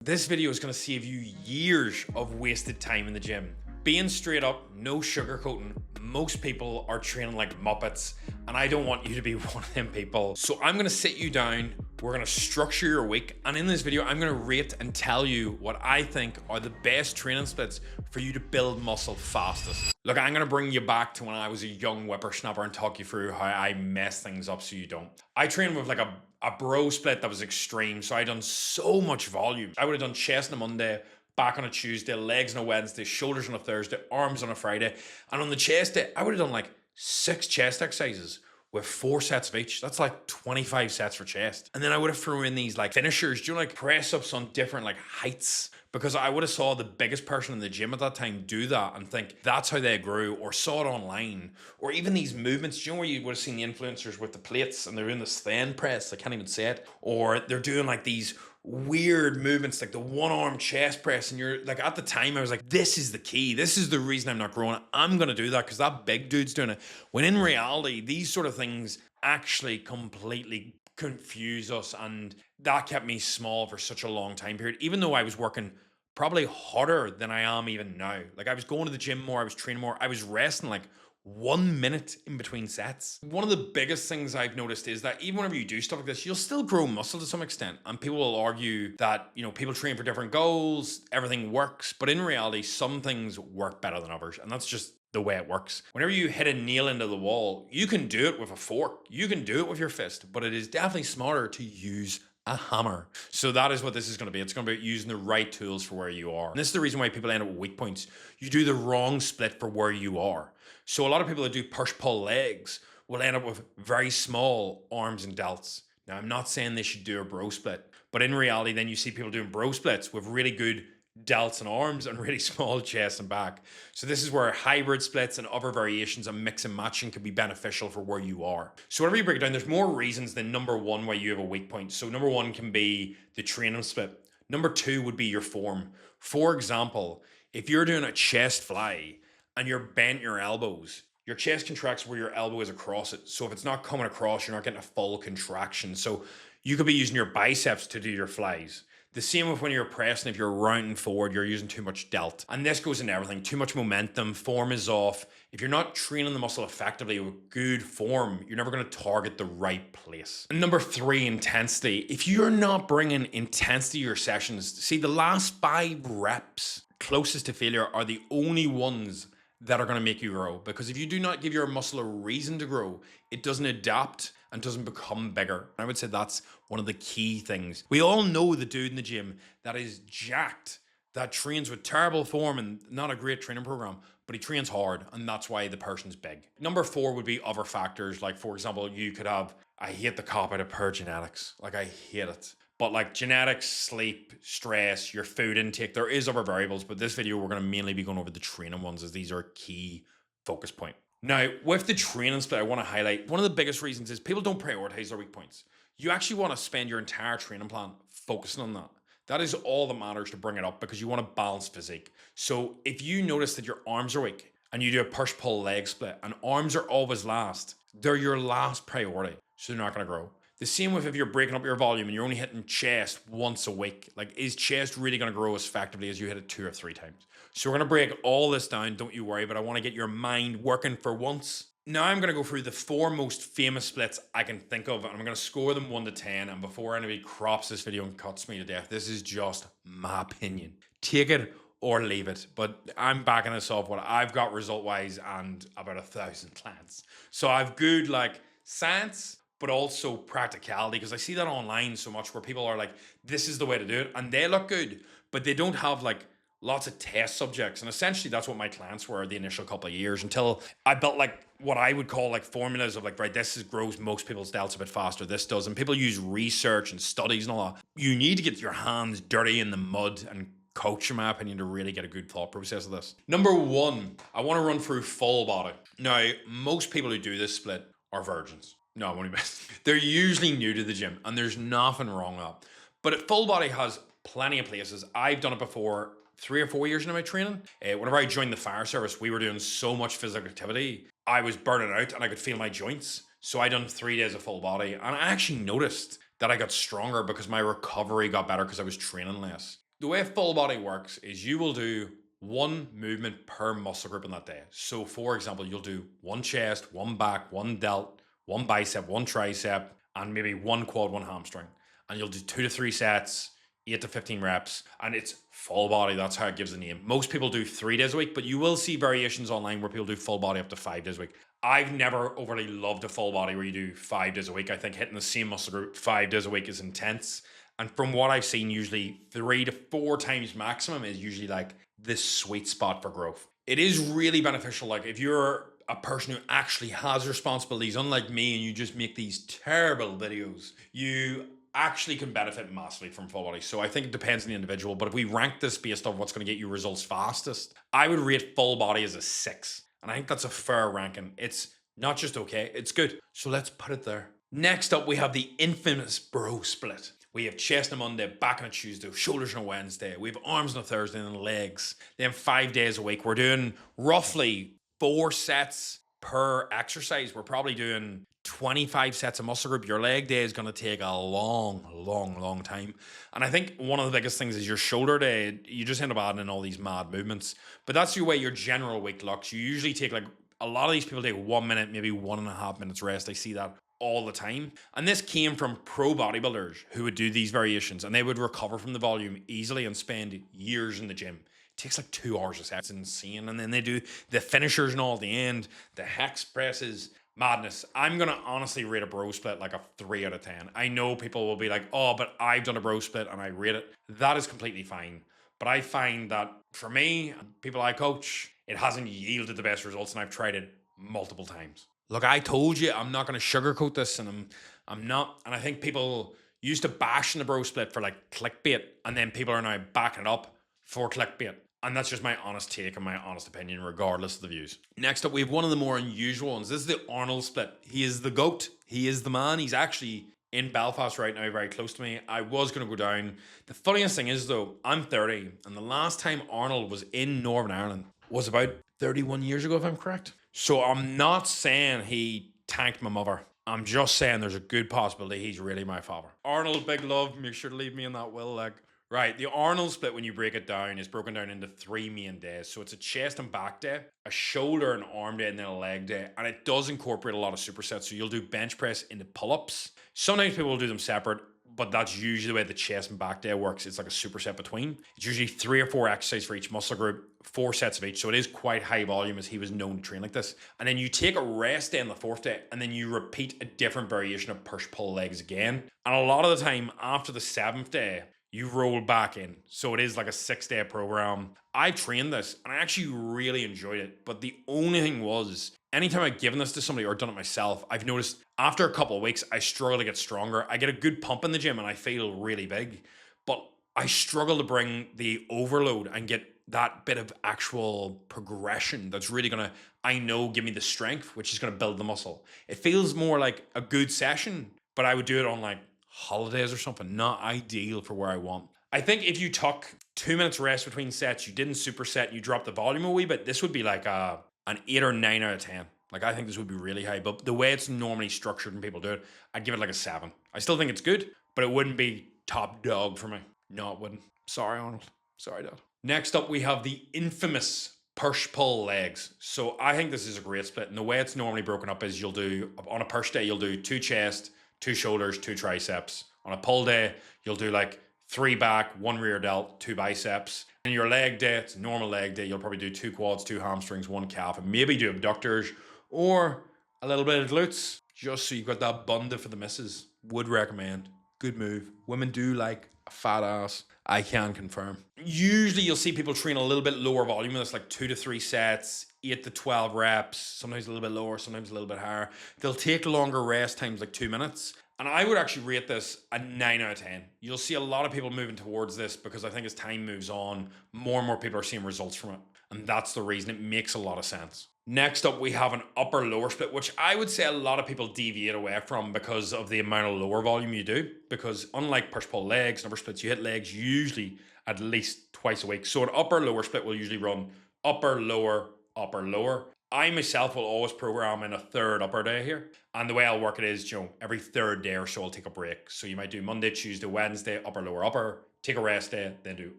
This video is going to save you years of wasted time in the gym. Being straight up, no sugarcoating, most people are training like muppets, and I don't want you to be one of them people. So I'm going to sit you down, we're going to structure your week, and in this video, I'm going to rate and tell you what I think are the best training splits for you to build muscle fastest. Look, I'm going to bring you back to when I was a young whippersnapper and talk you through how I mess things up so you don't. I trained with like a bro split that was extreme, so I done so much volume. I would have done chest on a Monday, back on a Tuesday, legs on a Wednesday, shoulders on a Thursday, arms on a Friday. And on the chest day, I would have done like 6 chest exercises with 4 sets of each. That's like 25 sets for chest. And then I would have thrown in these like finishers, do you know, like press ups on different like heights, because I would have saw the biggest person in the gym at that time do that and think that's how they grew, or saw it online, or even these movements. Do you know where you would have seen the influencers with the plates and they're doing the stand press? I can't even say it. Or they're doing like these weird movements like the one arm chest press, and you're like, at the time I was like, this is the key, this is the reason I'm not growing. I'm gonna do that because that big dude's doing it. When in reality, these sort of things actually completely confuse us, and that kept me small for such a long time period, even though I was working probably harder than I am even now. Like, I was going to the gym more, I was training more, I was resting like 1 minute in between sets. One of the biggest things I've noticed is that even whenever you do stuff like this, you'll still grow muscle to some extent. And people will argue that, you know, people train for different goals, everything works. But in reality, some things work better than others. And that's just the way it works. Whenever you hit a nail into the wall, you can do it with a fork, you can do it with your fist, but it is definitely smarter to use a hammer. So that is what this is going to be. It's going to be using the right tools for where you are. And this is the reason why people end up with weak points. You do the wrong split for where you are. So a lot of people that do push-pull legs will end up with very small arms and delts. Now, I'm not saying they should do a bro split, but in reality, then you see people doing bro splits with really good delts and arms and really small chest and back. So this is where hybrid splits and other variations of mix and matching can be beneficial for where you are. So whenever you break it down, there's more reasons than number one why you have a weak point. So number one can be the training split. Number two would be your form. For example, if you're doing a chest fly and you're bent your elbows, your chest contracts where your elbow is across it. So if it's not coming across, you're not getting a full contraction. So you could be using your biceps to do your flies. The same with when you're pressing, if you're rounding forward, you're using too much delt. And this goes in everything. Too much momentum, form is off. If you're not training the muscle effectively with good form, you're never going to target the right place. And number three, intensity. If you're not bringing intensity to your sessions, see, the last 5 reps closest to failure are the only ones that are going to make you grow. Because if you do not give your muscle a reason to grow, it doesn't adapt and doesn't become bigger. I would say that's one of the key things. We all know the dude in the gym that is jacked, that trains with terrible form and not a great training program, but he trains hard, and that's why the person's big. Number 4 would be other factors. Like, for example, you could have, I hate the cop out of pure genetics. Like, I hate it. But like genetics, sleep, stress, your food intake, there is other variables, but this video, we're going to mainly be going over the training ones, as these are a key focus point. Now, with the training split, I want to highlight one of the biggest reasons is people don't prioritize their weak points. You actually want to spend your entire training plan focusing on that. That is all that matters to bring it up, because you want a balanced physique. So if you notice that your arms are weak and you do a push-pull leg split and arms are always last, they're your last priority. So they're not going to grow. The same with if you're breaking up your volume and you're only hitting chest once a week. Like, is chest really going to grow as effectively as you hit it 2 or 3 times? So we're going to break all this down, don't you worry, but I want to get your mind working for once. Now I'm going to go through the 4 most famous splits I can think of, and I'm going to score them 1 to 10. And before anybody crops this video and cuts me to death, this is just my opinion. Take it or leave it, but I'm backing this off what I've got result-wise and about 1,000 clients. So I've good like science, but also practicality, because I see that online so much where people are like, this is the way to do it, and they look good, but they don't have like lots of test subjects. And essentially that's what my clients were the initial couple of years, until I built like what I would call like formulas of like, right, grows most people's delts a bit faster, this does, and people use research and studies and all that. You need to get your hands dirty in the mud and coach, in my opinion, to really get a good thought process of this. Number 1, I want to run through full body. Now, most people who do this split are virgins. No, I'm only messing. They're usually new to the gym, and there's nothing wrong with that. But full body has plenty of places. I've done it before 3 or 4 years into my training. Whenever I joined the fire service, we were doing so much physical activity. I was burning out and I could feel my joints. So I done 3 days of full body, and I actually noticed that I got stronger because my recovery got better because I was training less. The way full body works is you will do one movement per muscle group on that day. So, for example, you'll do one chest, one back, one delt, one bicep, one tricep, and maybe one quad, one hamstring. And you'll do 2 to 3 sets, 8 to 15 reps, and it's full body. That's how it gives the name. Most people do 3 days a week, but you will see variations online where people do full body up to 5 days a week. I've never overly loved a full body where you do 5 days a week. I think hitting the same muscle group 5 days a week is intense. And from what I've seen, usually 3 to 4 times maximum is usually like this sweet spot for growth. It is really beneficial. Like if you're a person who actually has responsibilities, unlike me, and you just make these terrible videos, you actually can benefit massively from full body. So I think it depends on the individual. But if we rank this based on what's going to get you results fastest, I would rate full body as a 6. And I think that's a fair ranking. It's not just okay, it's good. So let's put it there. Next up, we have the infamous bro split. We have chest on a Monday, back on a Tuesday, shoulders on a Wednesday. We have arms on a Thursday and legs. Then 5 days a week. We're doing roughly 4 sets per exercise. We're probably doing 25 sets of muscle group. Your leg day is going to take a long time. And I think one of the biggest things is your shoulder day. You just end up adding in all these mad movements. But that's your way your general week looks. You usually take like, a lot of these people take 1 minute, maybe 1.5 minutes rest. I see that all the time. And this came from pro bodybuilders who would do these variations and they would recover from the volume easily and spend years in the gym. It takes like 2 hours a set. It's insane. And then they do the finishers and all at the end, the hex presses, madness. I'm going to honestly rate a bro split like a 3 out of 10. I know people will be like, oh, but I've done a bro split and I rate it. That is completely fine. But I find that for me, people I coach, it hasn't yielded the best results and I've tried it multiple times. Look, I told you I'm not going to sugarcoat this, and I'm not. And I think people used to bash in the bro split for like clickbait, and then people are now backing it up for clickbait. And that's just my honest take and my honest opinion, regardless of the views. Next up, we have one of the more unusual ones. This is the Arnold split. He is the GOAT. He is the man. He's actually in Belfast right now, very close to me. I was going to go down. The funniest thing is, though, I'm 30, and the last time Arnold was in Northern Ireland was about 31 years ago, if I'm correct. So I'm not saying he tanked my mother. I'm just saying there's a good possibility he's really my father. Arnold, big love. Make sure to leave me in that will, like. Right, the Arnold split, when you break it down, is broken down into 3 main days. So it's a chest and back day, a shoulder and arm day, and then a leg day. And it does incorporate a lot of supersets. So you'll do bench press into pull-ups. Sometimes people will do them separate, but that's usually the way the chest and back day works. It's like a superset between. It's usually 3 or 4 exercises for each muscle group, 4 sets of each. So it is quite high volume, as he was known to train like this. And then you take a rest day on the 4th day, and then you repeat a different variation of push-pull legs again. And a lot of the time after the 7th day, you roll back in. So it is like a 6-day program. I trained this and I actually really enjoyed it. But the only thing was, anytime I've given this to somebody or done it myself, I've noticed after a couple of weeks, I struggle to get stronger. I get a good pump in the gym and I feel really big, but I struggle to bring the overload and get that bit of actual progression that's really going to, I know, give me the strength, which is going to build the muscle. It feels more like a good session, but I would do it on like holidays or something. Not ideal for where I want. I think if you took 2 minutes rest between sets, you didn't superset, and you dropped the volume a wee bit, this would be like an 8 or 9 out of 10. Like, I think this would be really high, but the way it's normally structured and people do it, I'd give it like a 7. I still think it's good, but it wouldn't be top dog for me. No, it wouldn't. Sorry, Arnold. Sorry, Dad. Next up, we have the infamous push-pull legs. So I think this is a great split. And the way it's normally broken up is you'll do, on a push day, you'll do 2 chest, 2 shoulders, 2 triceps. On a pull day, you'll do like 3 back, 1 rear delt, 2 biceps. And your leg day, it's a normal leg day, you'll probably do 2 quads, 2 hamstrings, 1 calf, and maybe do abductors or a little bit of glutes, just so you've got that bunda for the misses. Would recommend. Good move. Women do like a fat ass. I can confirm. Usually you'll see people train a little bit lower volume. That's like 2 to 3 sets, 8 to 12 reps, sometimes a little bit lower, sometimes a little bit higher. They'll take longer rest times, like 2 minutes. And I would actually rate this a 9 out of 10. You'll see a lot of people moving towards this because I think as time moves on, more and more people are seeing results from it. And that's the reason. It makes a lot of sense. Next up, we have an upper-lower split, which I would say a lot of people deviate away from because of the amount of lower volume you do. Because unlike push-pull legs and upper splits, you hit legs usually at least twice a week. So an upper-lower split will usually run upper-lower, upper-lower. I myself will always program in a 3rd upper day here. And the way I'll work it is, every 3rd day or so I'll take a break. So you might do Monday, Tuesday, Wednesday, upper, lower, upper. take a rest day, then do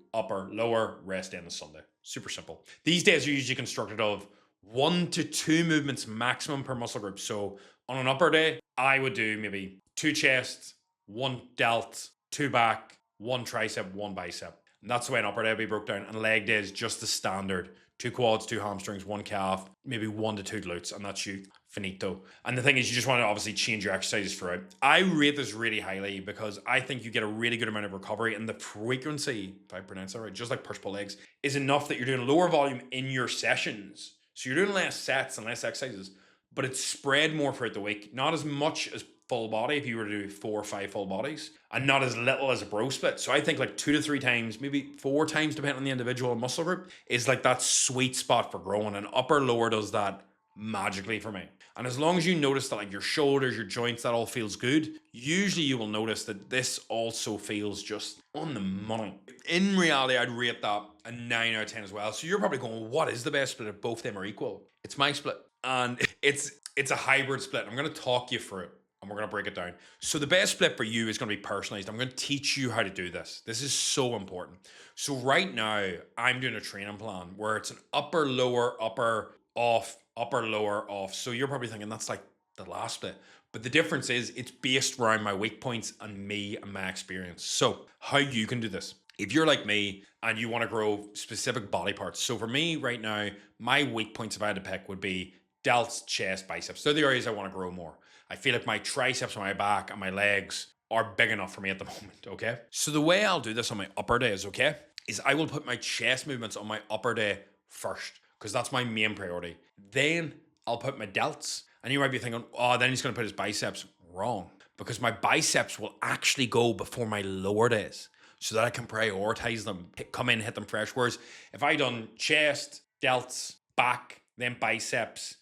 upper, lower, rest day on the Sunday. Super simple. These days are usually constructed of 1 to 2 movements maximum per muscle group. So on an upper day, I would do maybe 2 chest, 1 delt, 2 back, 1 tricep, 1 bicep. And that's the way an upper day will be broke down. And leg day is just the standard. 2 quads, 2 hamstrings, 1 calf, maybe 1 to 2 glutes, and that's you. Finito. And the thing is, you just want to obviously change your exercises throughout. I rate this really highly because I think you get a really good amount of recovery, and the frequency, if I pronounce that right, just like push pull legs, is enough that you're doing lower volume in your sessions. So you're doing less sets and less exercises, but it's spread more throughout the week. Not as much as full body if you were to do 4 or 5 full bodies, and not as little as a bro split. So I think like 2 to 3 times, maybe 4 times, depending on the individual muscle group, is like that sweet spot for growing. And upper lower does that magically for me. And as long as you notice that like your shoulders, your joints, that all feels good, usually you will notice that this also feels just on the money. In reality, I'd rate that a 9 out of 10 as well. So you're probably going, what is the best split if both of them are equal? It's my split. And it's a hybrid split. I'm going to talk you through it, and we're going to break it down. So the best split for you is going to be personalized. I'm going to teach you how to do this. This is so important. So right now, I'm doing a training plan where it's an upper, lower, upper, off, upper, lower, off. So you're probably thinking that's like the last split. But the difference is it's based around my weak points and me and my experience. So how you can do this. If you're like me and you want to grow specific body parts. So for me right now, my weak points, if I had to pick, would be delts, chest, biceps. They're the areas I want to grow more. I feel like my triceps on my back and my legs are big enough for me at the moment, okay? So the way I'll do this on my upper days, okay, is I will put my chest movements on my upper day first, because that's my main priority. Then I'll put my delts, and you might be thinking, oh, then he's going to put his biceps. Wrong, because my biceps will actually go before my lower days so that I can prioritize them, come in, hit them fresh. Whereas if I done chest, delts, back, then biceps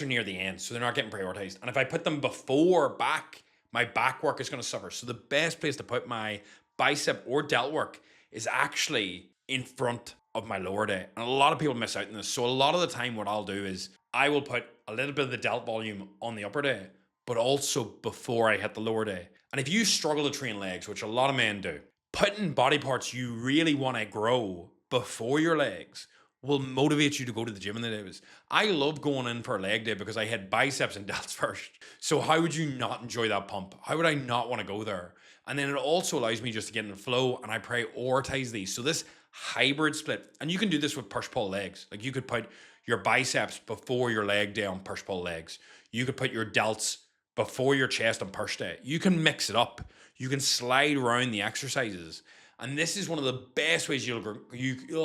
are near the end, so they're not getting prioritized. And if I put them before back, my back work is going to suffer. So the best place to put my bicep or delt work is actually in front of my lower day. And a lot of people miss out on this. So a lot of the time what I'll do is I will put a little bit of the delt volume on the upper day, but also before I hit the lower day. And if you struggle to train legs, which a lot of men do, putting body parts you really want to grow before your legs will motivate you to go to the gym in the days. I love going in for a leg day because I hit biceps and delts first. So how would you not enjoy that pump? How would I not want to go there? And then it also allows me just to get in the flow, and I prioritize these. So this hybrid split, and you can do this with push-pull legs. Like you could put your biceps before your leg day on push-pull legs. You could put your delts before your chest on push day. You can mix it up. You can slide around the exercises. And this is one of the best ways you'll grow.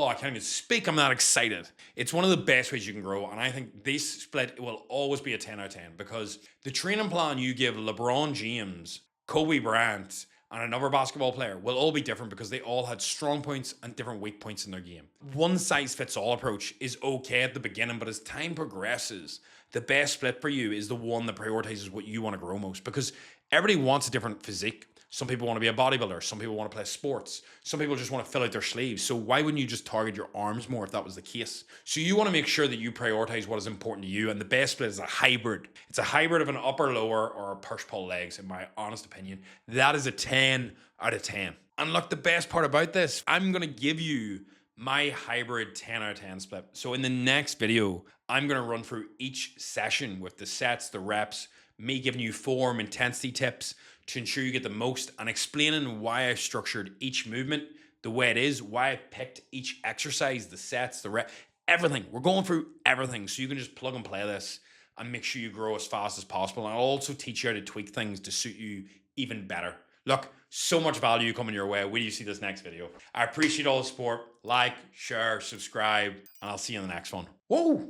I can't even speak. I'm not excited. It's one of the best ways you can grow. And I think this split will always be a 10 out of 10 because the training plan you give LeBron James, Kobe Bryant, and another basketball player will all be different because they all had strong points and different weak points in their game. One size fits all approach is okay at the beginning, but as time progresses, the best split for you is the one that prioritizes what you want to grow most, because everybody wants a different physique. Some people want to be a bodybuilder. Some people want to play sports. Some people just want to fill out their sleeves. So why wouldn't you just target your arms more if that was the case? So you want to make sure that you prioritize what is important to you. And the best split is a hybrid. It's a hybrid of an upper, lower, or a push-pull legs, in my honest opinion. That is a 10 out of 10. And look, the best part about this, I'm going to give you my hybrid 10 out of 10 split. So in the next video, I'm going to run through each session with the sets, the reps, me giving you form, intensity tips to ensure you get the most, and explaining why I structured each movement the way it is, why I picked each exercise, the sets, the rep, everything. We're going through everything so you can just plug and play this and make sure you grow as fast as possible. And I'll also teach you how to tweak things to suit you even better. Look, so much value coming your way. Wait till you see this next video. I appreciate all the support. Like, share, subscribe, and I'll see you in the next one. Whoa!